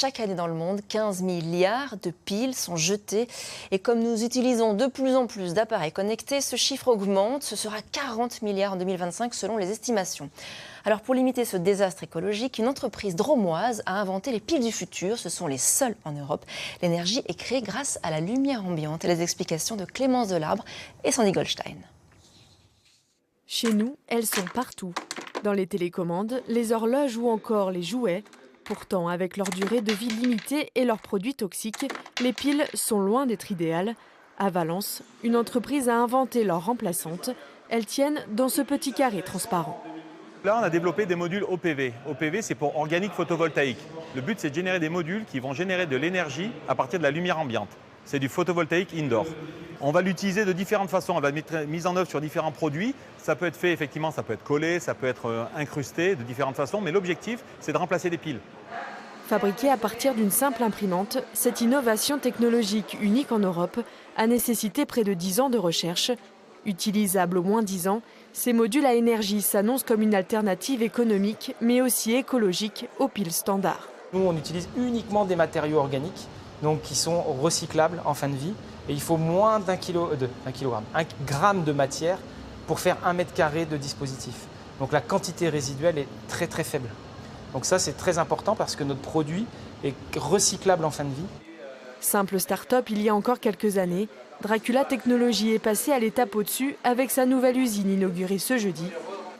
chaque année dans le monde, 15 milliards de piles sont jetées. Et comme nous utilisons de plus en plus d'appareils connectés, ce chiffre augmente. Ce sera 40 milliards en 2025 selon les estimations. Alors pour limiter ce désastre écologique, une entreprise drômoise a inventé les piles du futur. Ce sont les seules en Europe. L'énergie est créée grâce à la lumière ambiante. Et les explications de Clémence Delarbre et Sandy Goldstein. Chez nous, elles sont partout. Dans les télécommandes, les horloges ou encore les jouets. Pourtant, avec leur durée de vie limitée et leurs produits toxiques, les piles sont loin d'être idéales. À Valence, une entreprise a inventé leur remplaçante. Elles tiennent dans ce petit carré transparent. Là, on a développé des modules OPV. OPV, c'est pour organique photovoltaïque. Le but, c'est de générer des modules qui vont générer de l'énergie à partir de la lumière ambiante. C'est du photovoltaïque indoor. On va l'utiliser de différentes façons. On va mettre mise en œuvre sur différents produits. Ça peut être fait, effectivement, ça peut être collé, ça peut être incrusté de différentes façons. Mais l'objectif, c'est de remplacer des piles. Fabriquée à partir d'une simple imprimante, cette innovation technologique unique en Europe a nécessité près de 10 ans de recherche. Utilisable au moins 10 ans, ces modules à énergie s'annoncent comme une alternative économique, mais aussi écologique aux piles standards. Nous, on utilise uniquement des matériaux organiques, donc qui sont recyclables en fin de vie. Et il faut moins d'un gramme de matière pour faire 1 mètre carré de dispositif. Donc la quantité résiduelle est très très faible. Donc ça, c'est très important parce que notre produit est recyclable en fin de vie. Simple start-up il y a encore quelques années, Dracula Technologies est passé à l'étape au-dessus avec sa nouvelle usine inaugurée ce jeudi.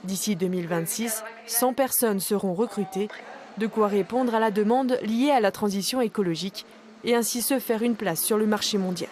D'ici 2026, 100 personnes seront recrutées, de quoi répondre à la demande liée à la transition écologique et ainsi se faire une place sur le marché mondial.